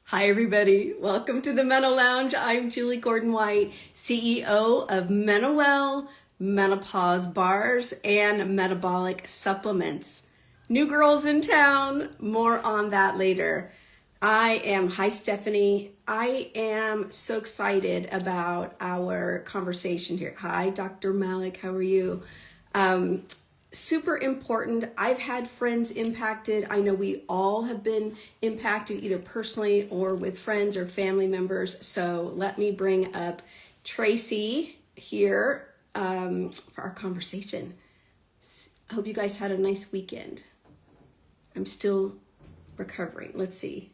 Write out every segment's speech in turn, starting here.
Hi, everybody. Welcome to the MenoLounge. I'm Julie Gordon-White, CEO of MenoWell, Menopause Bars, and Metabolic Supplements. New girls in town. More on that later. Hi, Stephanie. I am so excited about our conversation here. Hi, Dr. Malik. How are you? Super important. I've had friends impacted. I know we all have been impacted either personally or with friends or family members. So let me bring up Tracy here for our conversation. I hope you guys had a nice weekend. I'm still recovering. Let's see.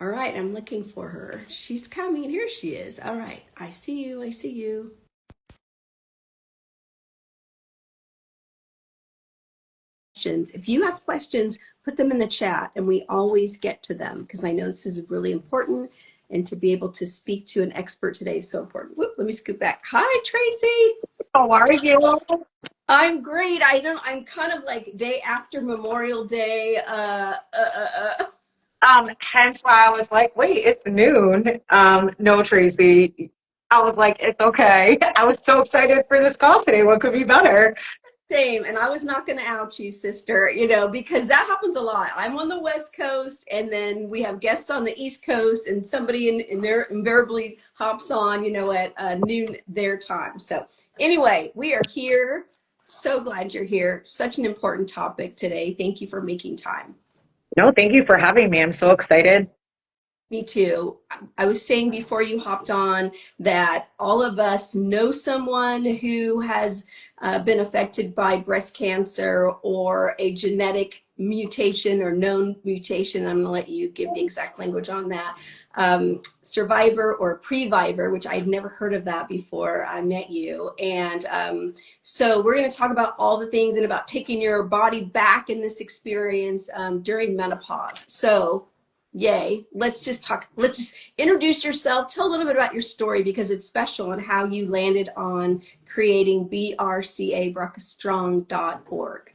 All right, I'm looking for her. She's coming. Here she is. All right, I see you. I see you. If you have questions, put them in the chat and we always get to them because I know this is really important, and to be able to speak to an expert today is so important. Whoop, let me scoot back. Hi, Tracy. How are you? I'm great. I'm kind of like day after Memorial Day. Hence why I was like, wait, it's noon. No, Tracy. I was like, it's okay. I was so excited for this call today. What could be better? Same, and I was not going to out you, sister, because that happens a lot. I'm on the West Coast, and then we have guests on the East Coast, and somebody in there invariably hops on, at noon their time. So anyway, we are here. So glad you're here. Such an important topic today. Thank you for making time. No, thank you for having me. I'm so excited. Me too. I was saying before you hopped on that all of us know someone who has been affected by breast cancer or a genetic mutation or known mutation. I'm going to let you give the exact language on that. Survivor or previvor, which I'd never heard of that before I met you. And so we're going to talk about all the things and about taking your body back in this experience during menopause. So yay. Let's just introduce yourself. Tell a little bit about your story because it's special and how you landed on creating BRCAStrong.org.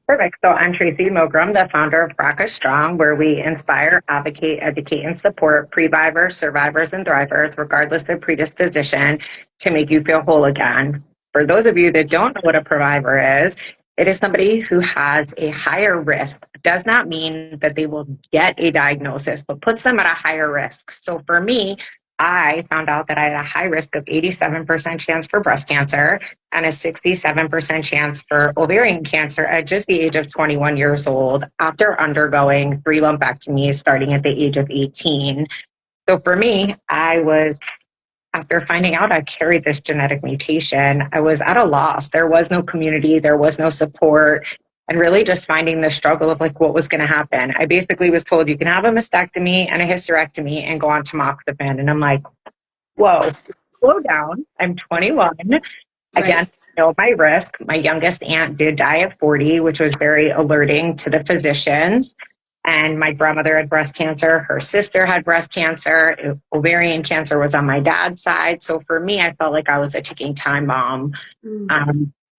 Perfect. So I'm Tracy Milgram, the founder of BRCAStrong, where we inspire, advocate, educate, and support previvors, survivors, and thrivers, regardless of predisposition, to make you feel whole again. For those of you that don't know what a previvor is, it is somebody who has a higher risk. Does not mean that they will get a diagnosis, but puts them at a higher risk. So for me, I found out that I had a high risk of 87% chance for breast cancer and a 67% chance for ovarian cancer at just the age of 21 years old after undergoing 3 lumpectomies starting at the age of 18. So for me, after finding out I carried this genetic mutation, I was at a loss. There was no community, there was no support, and really just finding the struggle of like what was going to happen. I basically was told you can have a mastectomy and a hysterectomy and go on tamoxifen. And I'm like, whoa, slow down. I'm 21. Again, I know my risk. My youngest aunt did die at 40, which was very alerting to the physicians. And my grandmother had breast cancer. Her sister had breast cancer. Ovarian cancer was on my dad's side. So for me, I felt like I was a ticking time bomb.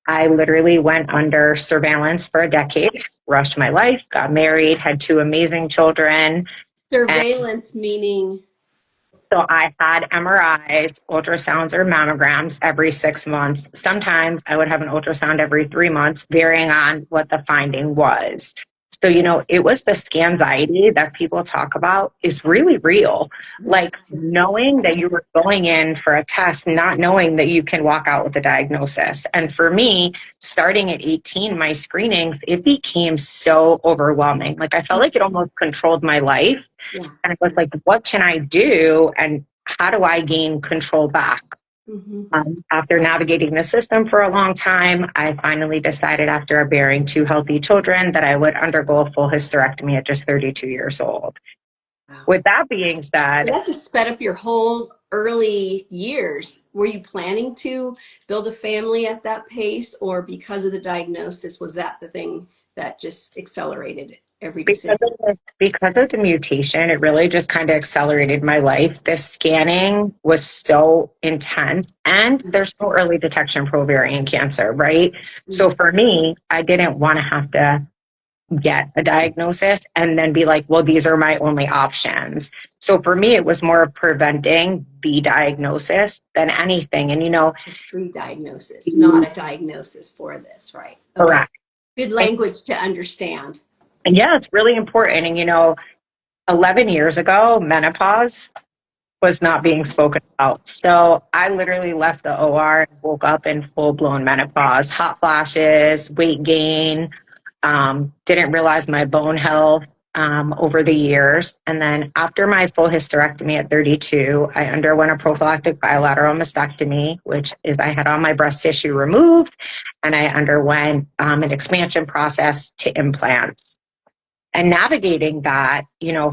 I literally went under surveillance for a decade, rushed my life, got married, had 2 amazing children. Surveillance meaning? So I had MRIs, ultrasounds, or mammograms every 6 months. Sometimes I would have an ultrasound every 3 months, varying on what the finding was. So, it was the anxiety that people talk about is really real. Like knowing that you were going in for a test, not knowing that you can walk out with a diagnosis. And for me, starting at 18, my screenings, it became so overwhelming. Like I felt like it almost controlled my life. Yeah. And it was like, what can I do? And how do I gain control back? After navigating the system for a long time, I finally decided after bearing 2 healthy children that I would undergo a full hysterectomy at just 32 years old. Wow. With that being said, that just sped up your whole early years. Were you planning to build a family at that pace, or because of the diagnosis, was that the thing that just accelerated every decision? Because of the mutation, it really just kind of accelerated my life. The scanning was so intense, and there's no early detection for ovarian cancer, right? So for me, I didn't want to have to get a diagnosis and then be like, well, these are my only options. So for me, it was more of preventing the diagnosis than anything. And, Pre-diagnosis, not a diagnosis for this, right? Okay. correct. Good language to understand. And yeah, it's really important. And, 11 years ago, menopause was not being spoken about. So I literally left the OR and woke up in full blown menopause, hot flashes, weight gain, didn't realize my bone health over the years. And then after my full hysterectomy at 32, I underwent a prophylactic bilateral mastectomy, which is I had all my breast tissue removed, and I underwent an expansion process to implants. And navigating that,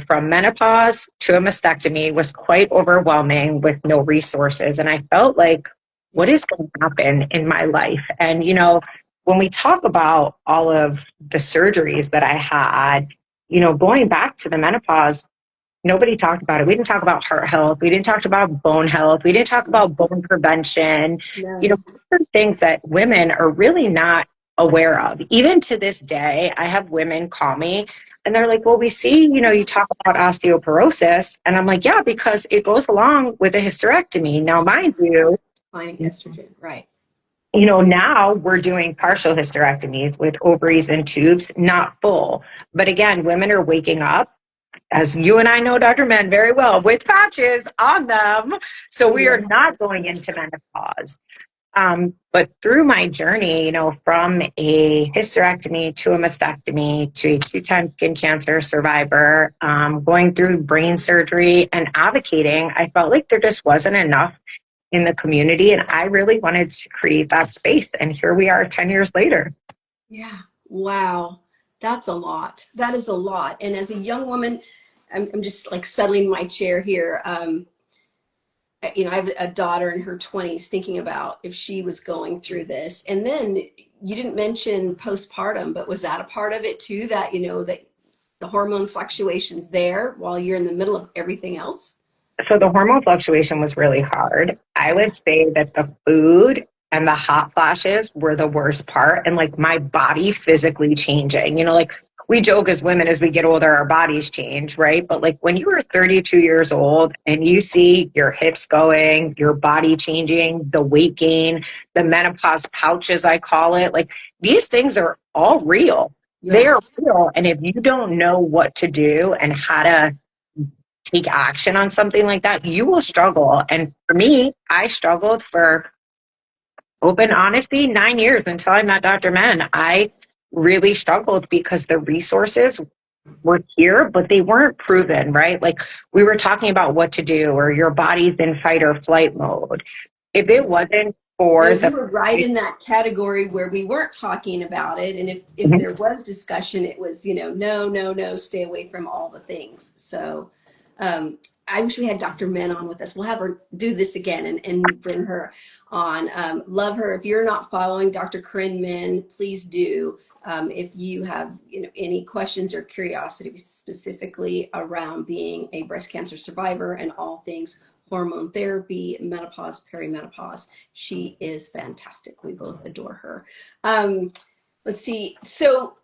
from menopause to a mastectomy was quite overwhelming with no resources. And I felt like, what is going to happen in my life? And, when we talk about all of the surgeries that I had, going back to the menopause, nobody talked about it. We didn't talk about heart health. We didn't talk about bone health. We didn't talk about bone prevention. No. Things that women are really not aware of. Even to this day, I have women call me and they're like, well, we see, you talk about osteoporosis. And I'm like, yeah, because it goes along with a hysterectomy. Now, mind you, Declining estrogen, right. Now we're doing partial hysterectomies with ovaries and tubes, not full. But again, women are waking up, as you and I know, Dr. Men, very well, with patches on them. So we are not going into menopause. But through my journey, from a hysterectomy to a mastectomy to a 2-time skin cancer survivor, going through brain surgery and advocating, I felt like there just wasn't enough in the community. And I really wanted to create that space. And here we are 10 years later. Yeah. Wow. That's a lot. That is a lot. And as a young woman, I'm just like settling my chair here. I have a daughter in her 20s thinking about if she was going through this. And then you didn't mention postpartum, but was that a part of it too? That, that the hormone fluctuations there while you're in the middle of everything else? So the hormone fluctuation was really hard. I would say that the food and the hot flashes were the worst part. And like my body physically changing, like we joke as women, as we get older, our bodies change, right? But like when you are 32 years old and you see your hips going, your body changing, the weight gain, the menopause pouches, I call it, like these things are all real. Yeah. They are real. And if you don't know what to do and how to take action on something like that, you will struggle. And for me, I struggled for, open honesty, 9 years until I met Dr. Men. I really struggled because the resources were here, but they weren't proven, right? Like we were talking about what to do, or your body's in fight or flight mode. If it wasn't for you were right in that category where we weren't talking about it. And if there was discussion, it was, no, stay away from all the things. So I wish we had Dr. Men on with us. We'll have her do this again and bring her on. Love her. If you're not following Dr. Corinne Men, please do. If you have any questions or curiosity specifically around being a breast cancer survivor and all things hormone therapy, menopause, perimenopause, she is fantastic. We both adore her. Let's see. So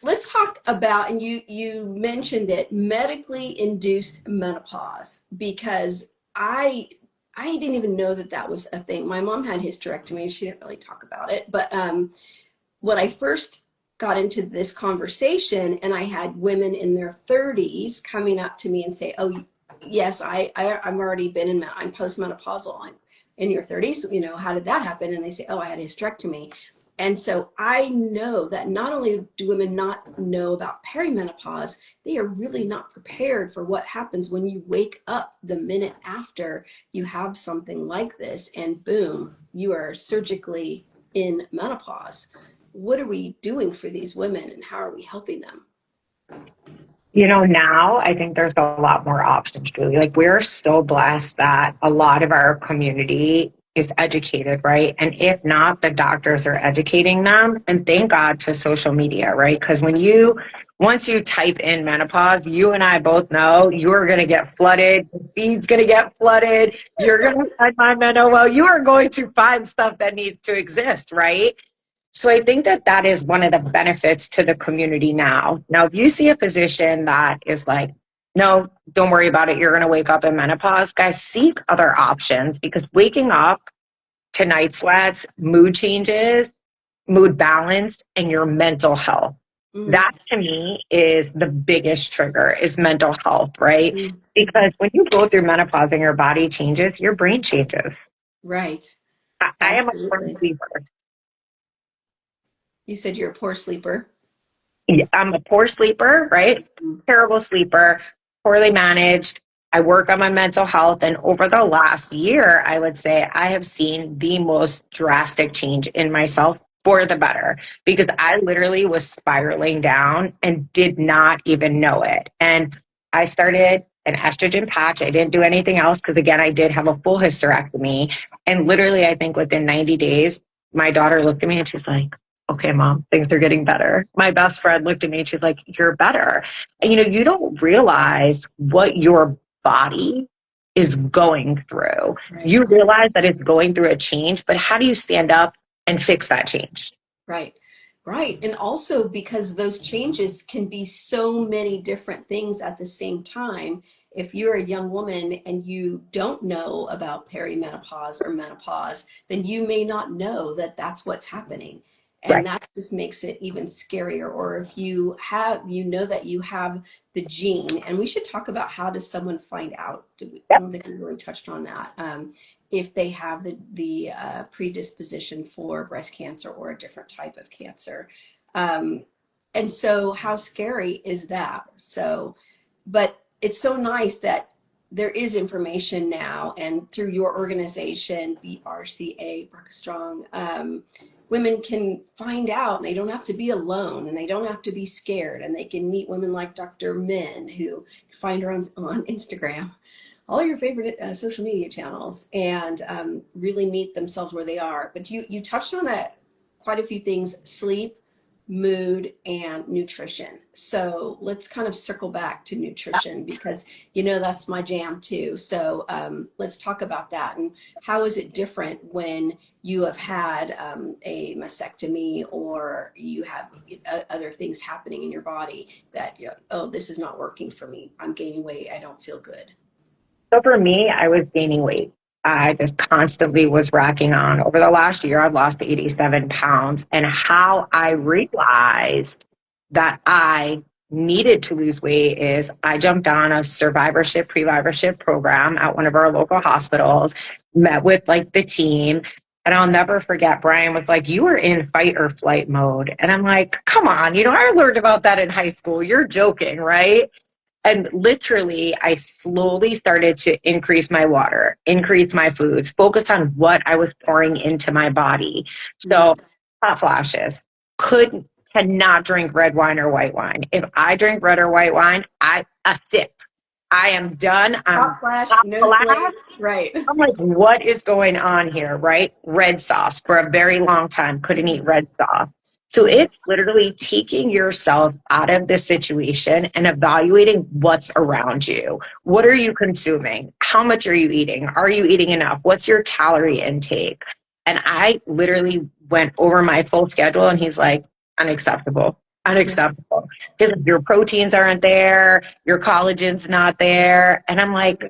let's talk about, and you mentioned it, medically induced menopause, because I didn't even know that was a thing. My mom had hysterectomy. She didn't really talk about it. But when I first got into this conversation and I had women in their 30s coming up to me and say, oh, yes, I'm already been I'm postmenopausal. I'm in your 30s. How did that happen? And they say, oh, I had a hysterectomy. And so I know that not only do women not know about perimenopause, they are really not prepared for what happens when you wake up the minute after you have something like this and boom, you are surgically in menopause. What are we doing for these women and how are we helping them? Now I think there's a lot more options, Julie. Like we're so blessed that a lot of our community is educated, right? And if not, the doctors are educating them. And thank God to social media, right? Because once you type in menopause, you and I both know you're going to get flooded. The feed's going to get flooded. You're going to find my MenoWell. You are going to find stuff that needs to exist, right? So I think that that is one of the benefits to the community now. Now, if you see a physician that is like, no, don't worry about it, you're going to wake up in menopause, guys, seek other options, because waking up to night sweats, mood changes, mood balance, and your mental health. Mm, That to me is the biggest trigger, is mental health, right? mm, Because when you go through menopause and your body changes, your brain changes. right. I am a firm Absolutely. believer. You said you're a poor sleeper. Yeah, I'm a poor sleeper, right? Mm, Terrible sleeper, poorly managed. I work on my mental health. And over the last year, I would say I have seen the most drastic change in myself for the better, because I literally was spiraling down and did not even know it. And I started an estrogen patch. I didn't do anything else because, again, I did have a full hysterectomy. And literally, I think within 90 days, my daughter looked at me and she's like, okay, mom, things are getting better. My best friend looked at me and she's like, you're better. And, you don't realize what your body is going through. right. You realize that it's going through a change, but how do you stand up and fix that change? Right. Right. And also because those changes can be so many different things at the same time. If you're a young woman and you don't know about perimenopause or menopause, then you may not know that that's what's happening. And Right. that just makes it even scarier. Or if you have, you know that you have the gene, and we should talk about how does someone find out. I Yep. don't think we really touched on that. If they have the predisposition for breast cancer or a different type of cancer. Um, and so how scary is that? So, but it's so nice that there is information now, and through your organization, BRCAStrong, women can find out, and they don't have to be alone, and they don't have to be scared, and they can meet women like Dr. Min, who find her on Instagram, all your favorite social media channels, and really meet themselves where they are. But you touched on quite a few things: sleep, mood, and nutrition. So let's kind of circle back to nutrition, because that's my jam too. So let's talk about that, and how is it different when you have had a mastectomy, or you have other things happening in your body that oh, this is not working for me. I'm gaining weight. I don't feel good. So for me, I was gaining weight. I just constantly was racking on. Over the last year, I've lost 87 pounds. And how I realized that I needed to lose weight is I jumped on a survivorship, previvorship program at one of our local hospitals, met with like the team. And I'll never forget, Brian was like, you were in fight or flight mode. And I'm like, come on, I learned about that in high school. You're joking, right? And literally, I slowly started to increase my water, increase my foods, focus on what I was pouring into my body. Mm. So, hot flashes. Cannot drink red wine or white wine. If I drink red or white wine, a sip. I am done. I'm Hot flash, hot no flash. slate. Right. I'm like, what is going on here, right? Red sauce for a very long time. Couldn't eat red sauce. So Mm. it's literally taking yourself out of the situation and evaluating what's around you. What are you consuming? How much are you eating? Are you eating enough? What's your calorie intake? And I literally went over my full schedule, and he's like, unacceptable, Yeah. unacceptable. Because your proteins aren't there, your collagen's not there. And I'm like,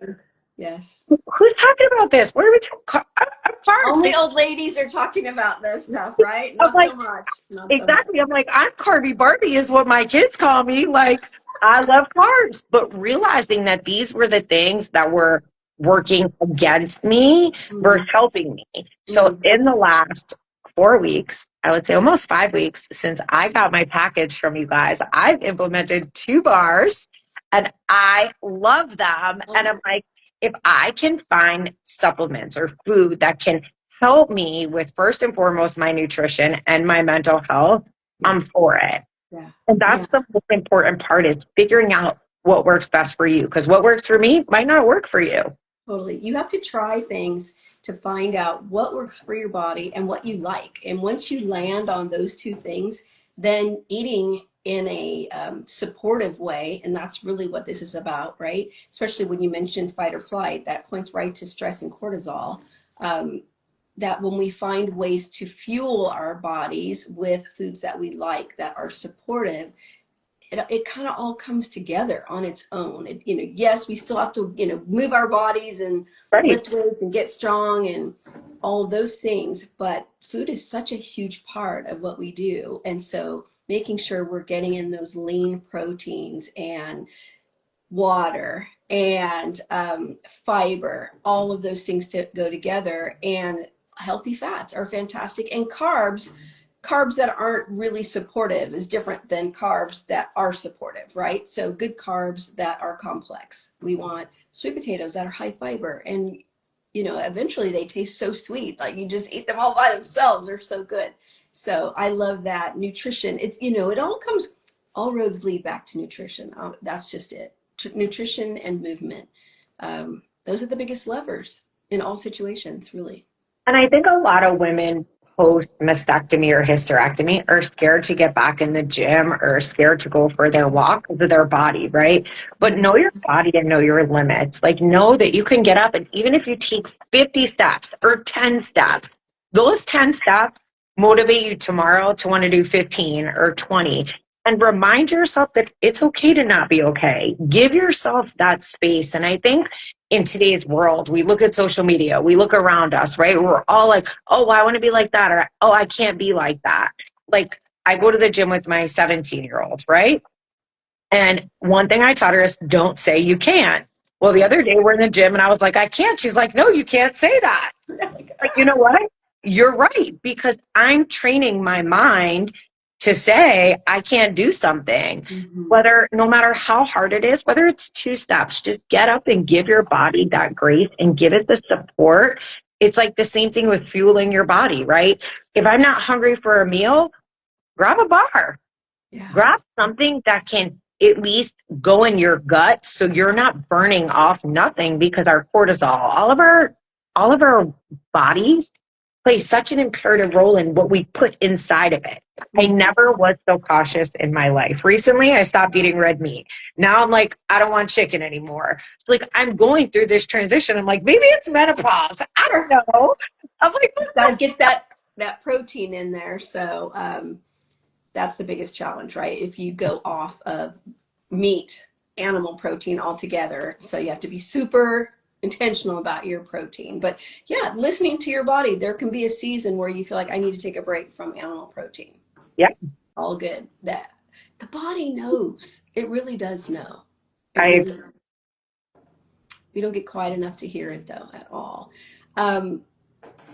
Yes. who's talking about this? What are we talking? I'm carbs. Only old ladies are talking about this stuff, right? I'm Not like, so much. Not so much. exactly. I'm like, I'm Carby Barbie is what my kids call me. Like, I love carbs. But realizing that these were the things that were working against me versus Mm, helping me. So mm, in the last 4 weeks, I would say almost 5 weeks since I got my package from you guys, I've implemented 2 bars and I love them. And I'm like, if I can find supplements or food that can help me with, first and foremost, my nutrition and my mental health, yeah. I'm for it. Yeah. And that's Yes. the most important part, is figuring out what works best for you. Because what works for me might not work for you. Totally. You have to try things to find out what works for your body and what you like. And once you land on those two things, then eating in a supportive way, and that's really what this is about, right? Especially when you mentioned fight or flight, that points right to stress and cortisol. Um, that when we find ways to fuel our bodies with foods that we like, that are supportive, it kind of all comes together on its own. Yes, we still have to, move our bodies and Right. lift weights and get strong and all of those things, but food is such a huge part of what we do. And so making sure we're getting in those lean proteins and water and fiber, all of those things to go together. And healthy fats are fantastic. And carbs that aren't really supportive is different than carbs that are supportive, right? So good carbs that are complex. We want sweet potatoes that are high fiber, and eventually they taste so sweet, like you just eat them all by themselves. They're so good. So I love that. Nutrition, it's all roads lead back to nutrition. That's just it. Nutrition and movement. Those are the biggest levers in all situations, really. And I think a lot of women post mastectomy or hysterectomy are scared to get back in the gym or scared to go for their walk because of their body, right? But know your body and know your limits. Like, know that you can get up, and even if you take 50 steps or 10 steps, those 10 steps motivate you tomorrow to want to do 15 or 20. And remind yourself that it's okay to not be okay. Give yourself that space. And I think in today's world, we look at social media, we look around us, right? We're all like, oh, I want to be like that, or oh, I can't be like that. Like, I go to the gym with my 17-year-old, right? And one thing I taught her is don't say you can't. Well, the other day we're in the gym and I was like, I can't. She's like, no, you can't say that. Like, you know what? You're right, because I'm training my mind to say I can't do something, whether, no matter how hard it is, whether it's 2 steps, just get up and give your body that grace and give it the support. It's like the same thing with fueling your body, right? If I'm not hungry for a meal, grab a bar, grab something that can at least go in your gut so you're not burning off nothing, because our cortisol, all of our bodies play such an imperative role in what we put inside of it. I never was so cautious in my life. Recently, I stopped eating red meat. Now I'm like, I don't want chicken anymore. So like, I'm going through this transition. I'm like, maybe it's menopause. I don't know. I'm like, just gotta get that protein in there. So that's the biggest challenge, right? If you go off of meat, animal protein altogether. So you have to be super intentional about your protein. But yeah, listening to your body, there can be a season where you feel like I need to take a break from animal protein. Yeah. All good. That the body knows. It really does know. We don't get quiet enough to hear it though at all.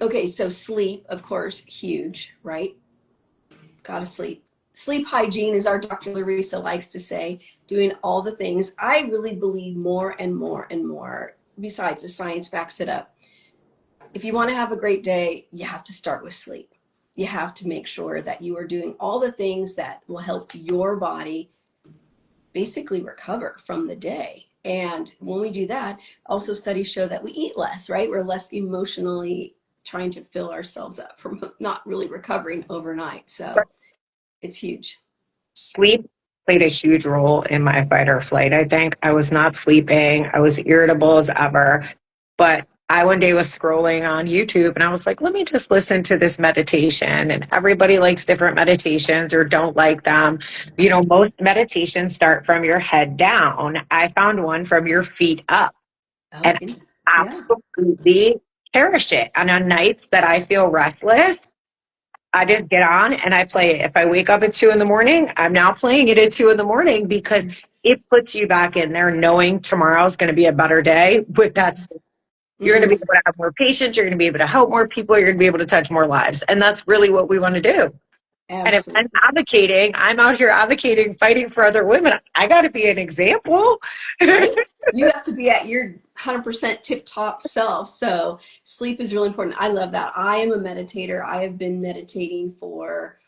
Okay, so sleep, of course, huge, right? Gotta sleep. Sleep hygiene, as our Dr. Larissa likes to say, doing all the things. I really believe more and more and more. Besides, the science backs it up. If you want to have a great day, you have to start with sleep. You have to make sure that you are doing all the things that will help your body basically recover from the day. And when we do that, also studies show that we eat less, right? We're less emotionally trying to fill ourselves up from not really recovering overnight. So it's huge. Sleep played a huge role in my fight or flight. I think I was not sleeping. I was irritable as ever. But I one day was scrolling on YouTube and I was like, let me just listen to this meditation. And everybody likes different meditations or don't like them. You know, most meditations start from your head down. I found one from your feet up. And I absolutely cherish it. And on nights that I feel restless, I just get on and I play it. If I wake up at 2 a.m, I'm now playing it at 2 a.m because it puts you back in there knowing tomorrow's going to be a better day. With that, you're going to be able to have more patience. You're going to be able to help more people. You're going to be able to touch more lives. And that's really what we want to do. Absolutely. And if I'm advocating, I'm out here advocating, fighting for other women. I got to be an example. Right? You have to be at your 100% tip-top self. So sleep is really important. I love that. I am a meditator. I have been meditating for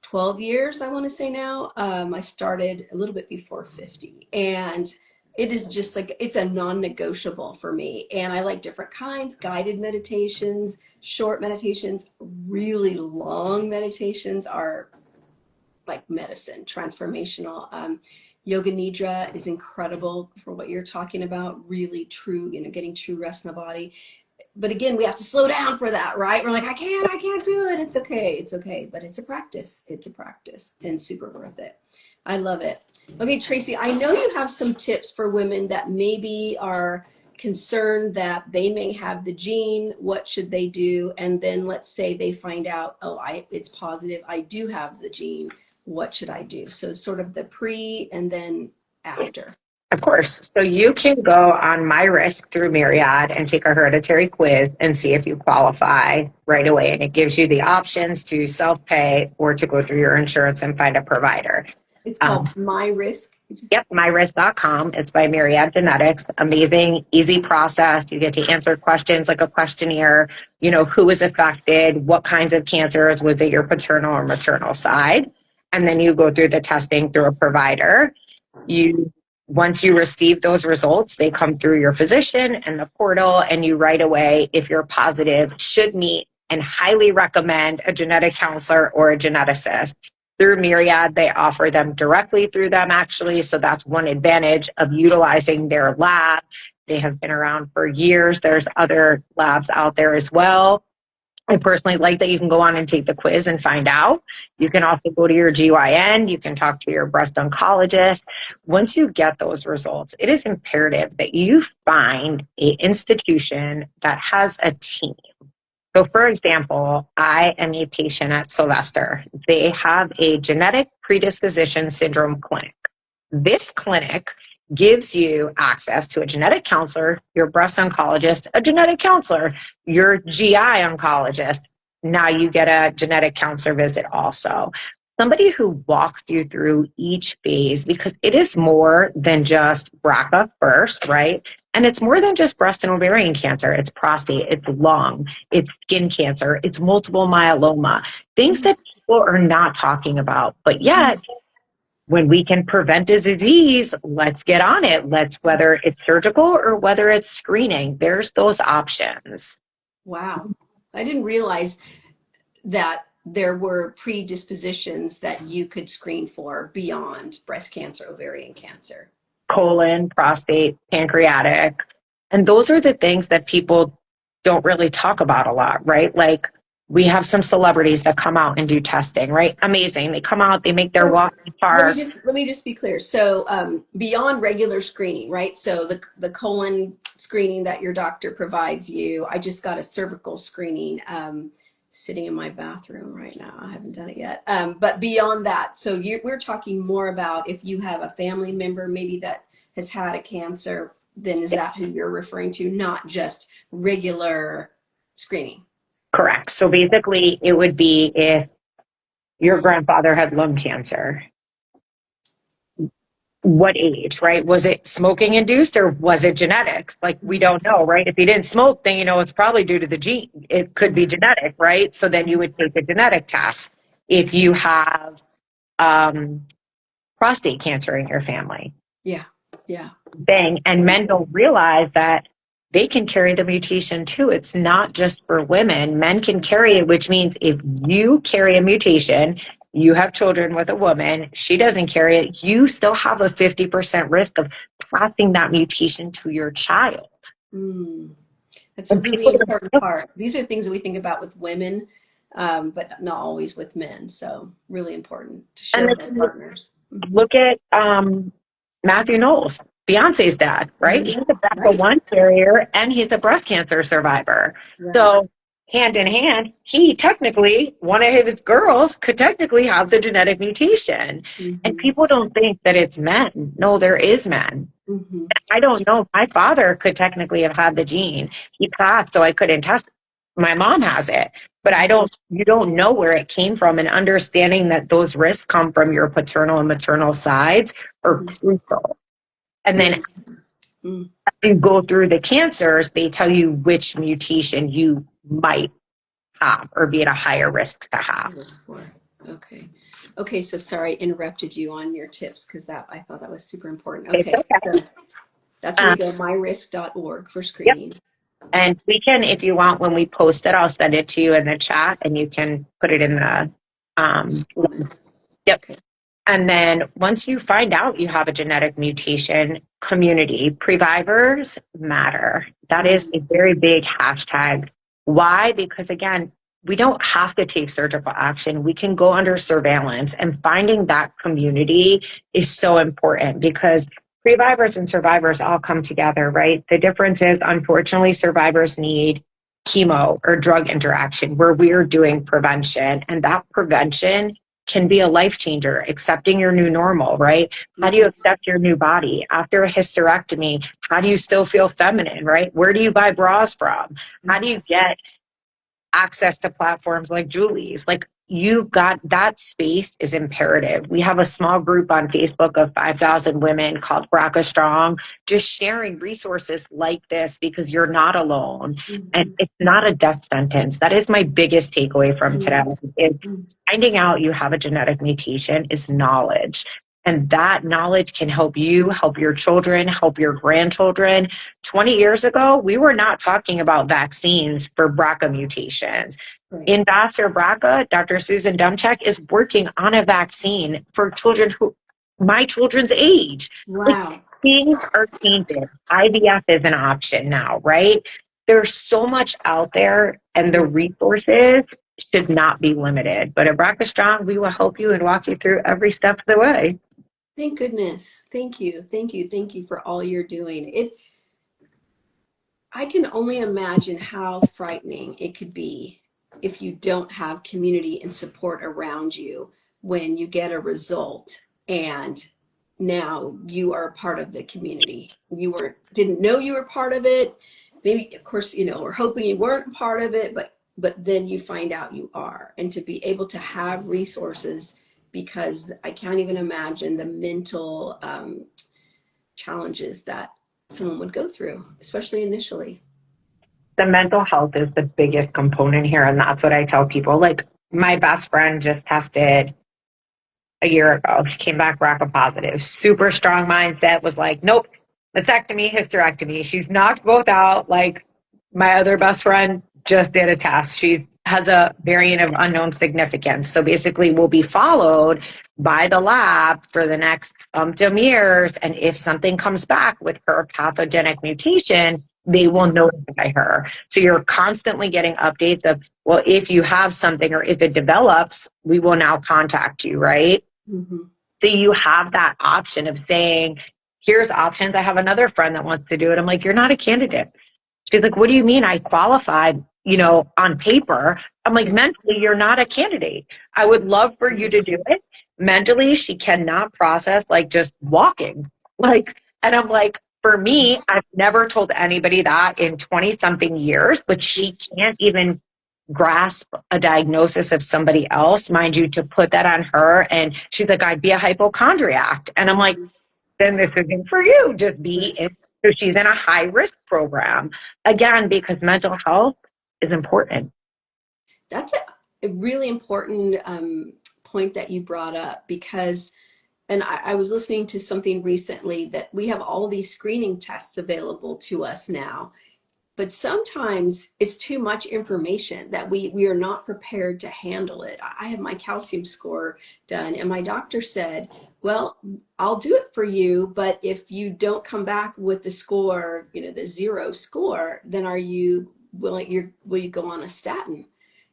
12 years, I want to say now. I started a little bit before 50. And it is just like, it's a non-negotiable for me. And I like different kinds, guided meditations, short meditations, really long meditations are like medicine, transformational. Yoga Nidra is incredible for what you're talking about, really true, getting true rest in the body. but again, we have to slow down for that, right? We're like, I can't do it. It's okay. But it's a practice. It's a practice and super worth it. I love it. Okay, Tracy, I know you have some tips for women that maybe are concerned that they may have the gene. What should they do? And then let's say they find out, oh, it's positive. I do have the gene. What should I do? So sort of the pre and then after. Of course. So you can go on My Risk through Myriad and take a hereditary quiz and see if you qualify right away. And it gives you the options to self-pay or to go through your insurance and find a provider. It's called My Risk. Yep, myrisk.com. It's by Myriad Genetics. Amazing, easy process. You get to answer questions like a questionnaire, who was affected, what kinds of cancers, was it your paternal or maternal side? And then you go through the testing through a provider. Once you receive those results, they come through your physician and the portal, and you right away, if you're positive, should meet and highly recommend a genetic counselor or a geneticist. Through Myriad, they offer them directly through them, actually. So that's one advantage of utilizing their lab. They have been around for years. There's other labs out there as well. I personally like that you can go on and take the quiz and find out. You can also go to your GYN. You can talk to your breast oncologist. Once you get those results, it is imperative that you find an institution that has a team. So for example, I am a patient at Sylvester. They have a genetic predisposition syndrome clinic. This clinic gives you access to a genetic counselor, your breast oncologist, a genetic counselor, your GI oncologist. Now you get a genetic counselor visit also. Somebody who walks you through each phase, because it is more than just BRCA first, right? And it's more than just breast and ovarian cancer. It's prostate, it's lung, it's skin cancer, it's multiple myeloma, things that people are not talking about. But yet, when we can prevent a disease, let's get on it. Whether it's surgical or whether it's screening, there's those options. Wow. I didn't realize that there were predispositions that you could screen for beyond breast cancer, ovarian cancer. Colon, prostate, pancreatic. And those are the things that people don't really talk about a lot, right? Like, we have some celebrities that come out and do testing, right? Amazing. They come out, they make their walk in the park. Let me just be clear. So beyond regular screening, right? So the colon screening that your doctor provides you, I just got a cervical screening sitting in my bathroom right now. I haven't done it yet. But beyond that, so we're talking more about if you have a family member maybe that has had a cancer, then is that who you're referring to, not just regular screening? Correct. So basically, it would be if your grandfather had lung cancer. What age, right? Was it smoking induced or was it genetics? Like, we don't know, right? If he didn't smoke, then it's probably due to the gene. It could be genetic, right? So then you would take a genetic test. If you have prostate cancer in your family. Yeah. Bang. And men don't realize that they can carry the mutation too. It's not just for women. Men can carry it, which means if you carry a mutation, you have children with a woman, she doesn't carry it, you still have a 50% risk of passing that mutation to your child. That's a really important part. These are things that we think about with women, but not always with men. So really important to share with our partners. Look at Matthew Knowles, Beyonce's dad, right? He's a BRCA1 carrier and he's a breast cancer survivor. Right. So hand in hand, one of his girls could technically have the genetic mutation. And people don't think that it's men. No, there is men. I don't know. My father could technically have had the gene. He passed, so I couldn't test. My mom has it, but you don't know where it came from, and understanding that those risks come from your paternal and maternal sides are crucial. And then as you go through the cancers, they tell you which mutation you might have or be at a higher risk to have. Okay. So sorry, I interrupted you on your tips because I thought that was super important. Okay. So that's where we go, myrisk.org for screening. Yep. And we can, if you want, when we post it, I'll send it to you in the chat and you can put it in the, yep. Okay. And then once you find out you have a genetic mutation, community, previvors matter. That is a very big hashtag. Why? Because again, we don't have to take surgical action. We can go under surveillance, and finding that community is so important because previvors and survivors all come together, right? The difference is, unfortunately, survivors need chemo or drug interaction where we're doing prevention, and that prevention can be a life changer. Accepting your new normal, right? How do you accept your new body after a hysterectomy? How do you still feel feminine, right? Where do you buy bras from? How do you get access to platforms like Julie's? Like, you've got that space is imperative. We have a small group on Facebook of 5,000 women called BRCAStrong, just sharing resources like this because you're not alone. And it's not a death sentence. That is my biggest takeaway from today. Is finding out you have a genetic mutation is knowledge. And that knowledge can help you, help your children, help your grandchildren. 20 years ago, we were not talking about vaccines for BRCA mutations. Right. Ambassador BRCA, Dr. Susan Dumchek, is working on a vaccine for children who, my children's age. Wow. Like, things are changing. IVF is an option now, right? There's so much out there, and the resources should not be limited. But at BRCAStrong, we will help you and walk you through every step of the way. Thank goodness. Thank you. Thank you. Thank you for all you're doing. I can only imagine how frightening it could be if you don't have community and support around you when you get a result and now you are a part of the community. You didn't know you were part of it. Maybe, of course, we're hoping you weren't part of it, but then you find out you are. And to be able to have resources, because I can't even imagine the mental challenges that someone would go through, especially initially. The mental health is the biggest component here, and that's what I tell people. Like, my best friend just tested a year ago. She came back BRCA positive. Super strong mindset, was like, nope, mastectomy, hysterectomy. She's knocked both out. Like, my other best friend just did a test. She has a variant of unknown significance. So basically will be followed by the lab for the next years. And if something comes back with her pathogenic mutation, they will notify her. So you're constantly getting updates of, well, if you have something or if it develops, we will now contact you, right? Mm-hmm. So you have that option of saying, here's options. I have another friend that wants to do it. I'm like, you're not a candidate. She's like, what do you mean? I qualified, on paper. I'm like, mentally, you're not a candidate. I would love for you to do it. Mentally, she cannot process like just walking. And I'm like, for me, I've never told anybody that in 20 something years, but she can't even grasp a diagnosis of somebody else, mind you, to put that on her. And she's like, I'd be a hypochondriac. And I'm like, then this isn't for you. Just be in. So she's in a high risk program, again, because mental health is important. That's a really important point that you brought up, because, and I was listening to something recently that we have all these screening tests available to us now, but sometimes it's too much information that we are not prepared to handle it. I have my calcium score done, and my doctor said, well, I'll do it for you, but if you don't come back with the score, the 0 score, then will you go on a statin?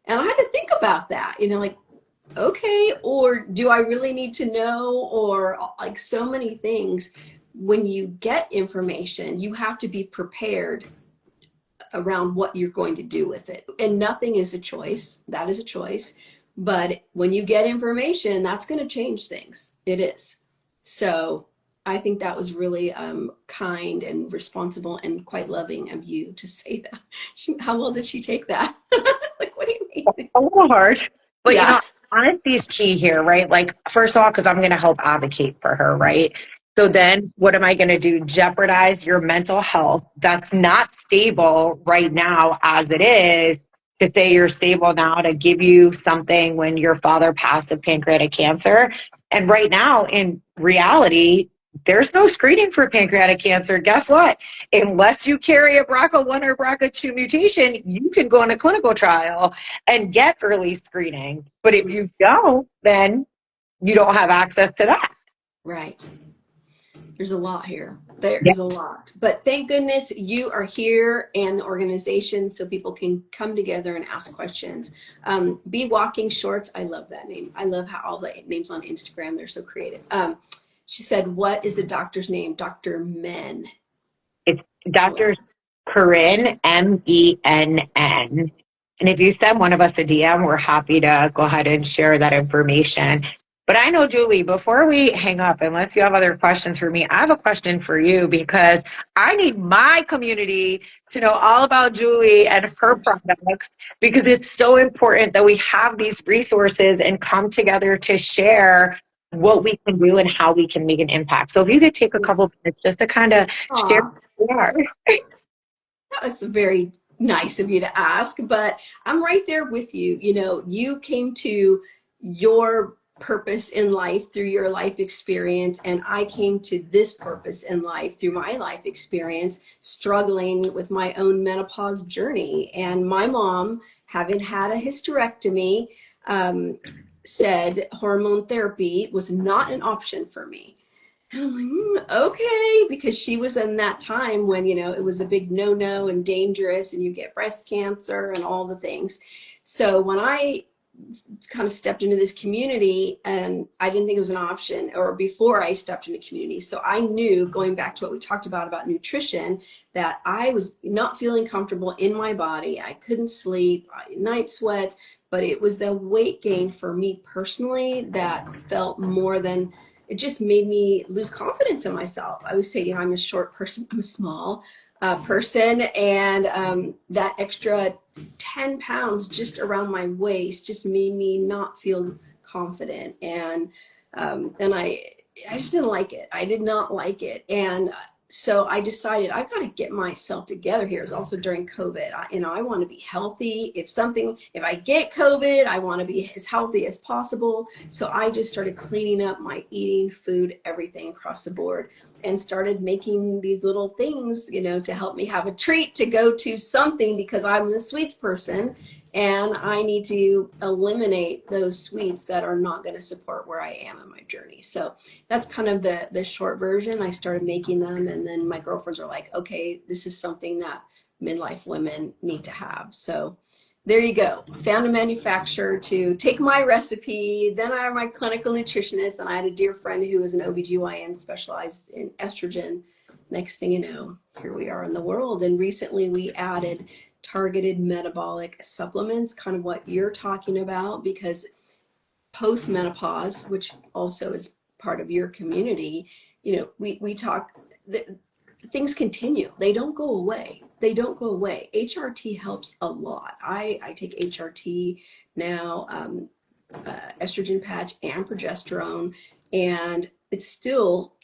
And I had to think about that, like, okay, or do I really need to know? Or like so many things, when you get information, you have to be prepared around what you're going to do with it. And nothing is a choice. That is a choice. But when you get information, that's going to change things. It is. So I think that was really kind and responsible and quite loving of you to say that. How well did she take that? Like, what do you mean? A little hard. But, honesty is key here, right? Like, first of all, because I'm going to help advocate for her, right? So then what am I going to do? Jeopardize your mental health that's not stable right now as it is, to say you're stable now to give you something when your father passed of pancreatic cancer. And right now, in reality, there's no screening for pancreatic cancer. Guess what? Unless you carry a BRCA1 or BRCA2 mutation, you can go on a clinical trial and get early screening. But if you don't, then you don't have access to that. Right. There's a lot here. There Yeah. is a lot. But thank goodness you are here and the organization so people can come together and ask questions. Be Walking Shorts. I love that name. I love how all the names on Instagram, they're so creative. She said, what is the doctor's name? Dr. Men. It's Dr. Corinne, Menn. And if you send one of us a DM, we're happy to go ahead and share that information. But I know, Julie, before we hang up, unless you have other questions for me, I have a question for you because I need my community to know all about Julie and her products because it's so important that we have these resources and come together to share what we can do and how we can make an impact. So if you could take a couple of minutes just to kind of share who we are. That was very nice of you to ask, but I'm right there with you. You know, you came to your purpose in life through your life experience, and I came to this purpose in life through my life experience, struggling with my own menopause journey. And my mom, having had a hysterectomy, said hormone therapy was not an option for me. And I'm like, okay, because she was in that time when, you know, it was a big no-no and dangerous and you get breast cancer and all the things. So when I kind of stepped into this community, and I didn't think it was an option, or before I stepped into community. So I knew, going back to what we talked about nutrition, that I was not feeling comfortable in my body. I couldn't sleep, night sweats, but it was the weight gain for me personally that felt more than, it just made me lose confidence in myself. I would say, you know, I'm a short person, I'm a small person, and that extra 10 pounds just around my waist just made me not feel confident. And I just didn't like it. I did not like it. And so I decided I've got to get myself together here. It's also during COVID. I want to be healthy. If I get COVID, I want to be as healthy as possible. So I just started cleaning up my eating, food, everything across the board, and started making these little things, you know, to help me have a treat to go to something, because I'm a sweets person and I need to eliminate those sweets that are not going to support where I am in my journey. So that's kind of the short version. I started making them, and then my girlfriends are like, okay, this is something that midlife women need to have. So there you go. Found a manufacturer to take my recipe. Then I have my clinical nutritionist, and I had a dear friend who was an OBGYN specialized in estrogen. Next thing you know, here we are in the world. And recently we added targeted metabolic supplements, kind of what you're talking about, because post-menopause, which also is part of your community, you know, we talk, things continue. They don't go away. They don't go away. HRT helps a lot. I take HRT now, estrogen patch and progesterone, and it's still,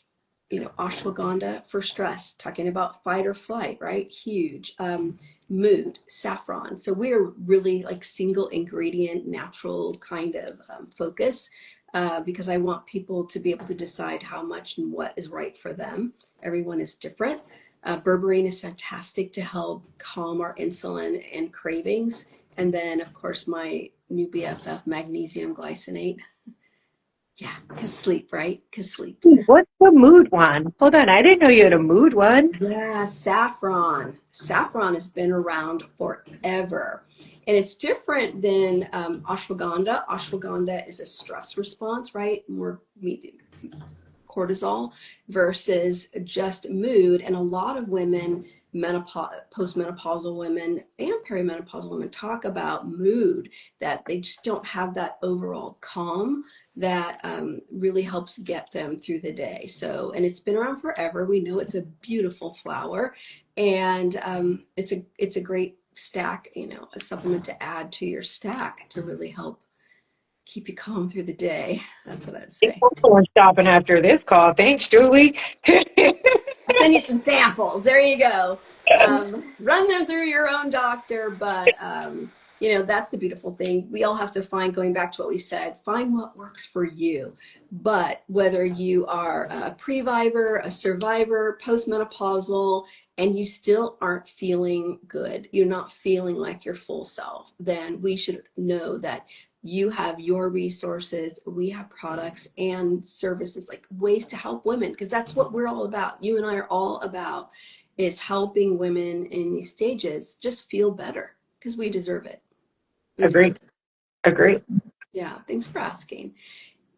you know, ashwagandha for stress, talking about fight or flight, right? Huge. Mood, saffron. So we're really like single ingredient, natural kind of focus, because I want people to be able to decide how much and what is right for them. Everyone is different. Berberine is fantastic to help calm our insulin and cravings. And then, of course, my new BFF, magnesium glycinate. Yeah, because sleep, right? Because sleep. What's the mood one? Hold on, I didn't know you had a mood one. Yeah, saffron. Saffron has been around forever. And it's different than ashwagandha. Ashwagandha is a stress response, right? More cortisol versus just mood. And a lot of women, postmenopausal women and perimenopausal women, talk about mood, that they just don't have that overall calm that really helps get them through the day. So, and it's been around forever. We know it's a beautiful flower, and it's a great stack, you know, a supplement to add to your stack to really help keep you calm through the day. That's what I'd say. I'm going shopping after this call. Thanks, Julie. I'll send you some samples. There you go. Run them through your own doctor, but you know, that's the beautiful thing. We all have to find, going back to what we said, find what works for you. But whether you are a previvor, a survivor, postmenopausal, and you still aren't feeling good, you're not feeling like your full self, then we should know that You have your resources, we have products and services, like ways to help women, because that's what we're all about. You and I are all about is helping women in these stages just feel better because we deserve it. We Agree. deserve it. Agree. Yeah, thanks for asking.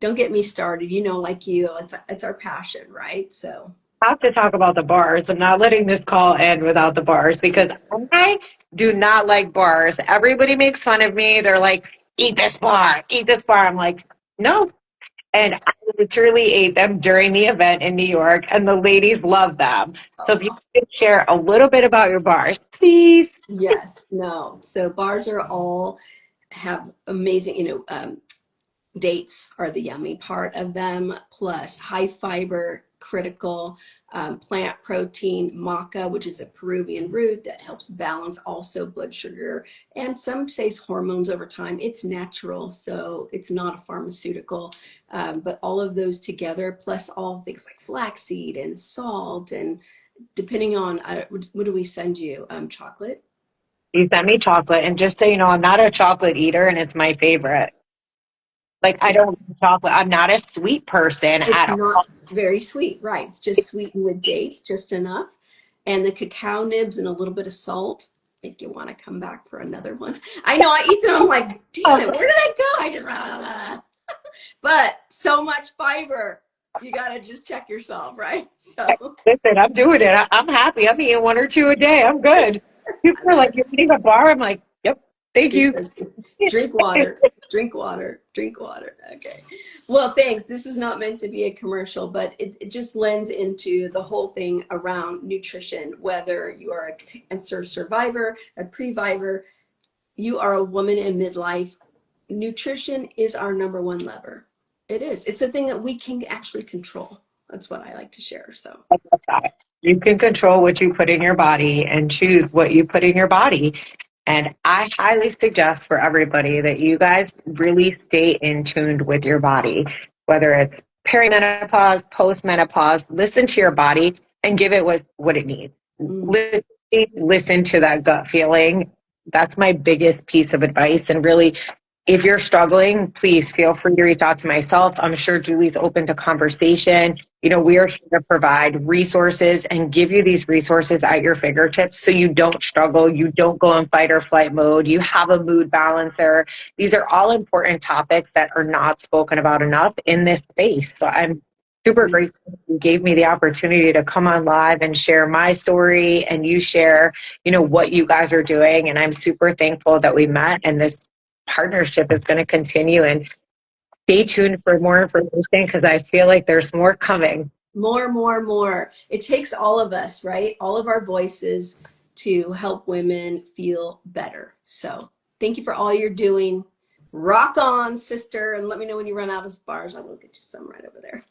Don't get me started. You know, like you, it's our passion, right? So I have to talk about the bars. I'm not letting this call end without the bars because I do not like bars. Everybody makes fun of me. They're like, eat this bar, eat this bar. I'm like, no. And I literally ate them during the event in New York, and the ladies love them. So if you could share a little bit about your bars, please. yes, no. So bars are all have amazing, dates are the yummy part of them, plus high fiber, critical plant protein, maca, which is a Peruvian root that helps balance also blood sugar and some say hormones over time. It's natural, so it's not a pharmaceutical, but all of those together, plus all things like flaxseed and salt, and depending on what do we send you? Chocolate? You sent me chocolate, and just so you know, I'm not a chocolate eater, and it's my favorite. Like, I don't like chocolate. I'm not a sweet person It's at not all. very sweet, right? It's just sweetened with dates, just enough. And the cacao nibs and a little bit of salt make you want to come back for another one. I know I eat them. I'm like, damn it, where did that go? I just, blah, blah, blah. But so much fiber. You got to just check yourself, right? So Listen, I'm doing it. I'm happy. I'm eating one or two a day. I'm good. People I are love like, it. you're eating a bar? I'm like, yep, thank You're you. so cute. Drink water, drink water, drink water. Okay. Well, thanks. This was not meant to be a commercial, but it just lends into the whole thing around nutrition, whether you are a cancer survivor, a previvor, you are a woman in midlife. Nutrition is our number one lever. It is. It's a thing that we can actually control. That's what I like to share. So, You can control what you put in your body and choose what you put in your body. And I highly suggest for everybody that you guys really stay in tuned with your body, whether it's perimenopause, postmenopause, listen to your body and give it what it needs. mm, Listen to that gut feeling. That's my biggest piece of advice. And really, if you're struggling, please feel free to reach out to myself. I'm sure Julie's open to conversation. We are here to provide resources and give you these resources at your fingertips so you don't struggle. You don't go in fight or flight mode. You have a mood balancer. These are all important topics that are not spoken about enough in this space. So I'm super mm, grateful that you gave me the opportunity to come on live and share my story, and you share, what you guys are doing. And I'm super thankful that we met, and this partnership is going to continue. And stay tuned for more information because I feel like there's more coming. more, more, more. It takes all of us, right? All of our voices to help women feel better. So, thank you for all you're doing. Rock on, sister. And let me know when you run out of bars. I will get you some right over there.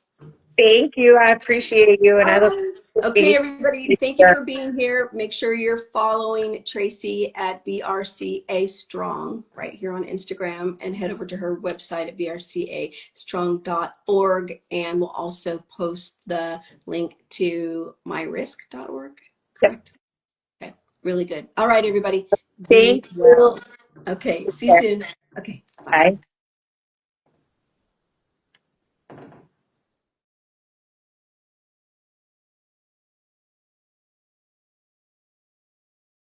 Thank you. I appreciate you. And I look Bye. forward to Okay, seeing everybody, you thank you here. for being here. Make sure you're following Tracy at BRCAStrong right here on Instagram, and head over to her website at brcastrong.org. And we'll also post the link to myrisk.org. Yep. Correct? Okay, really good. All right, everybody, be Thank you. well. Okay, see you soon. Okay, bye. Bye.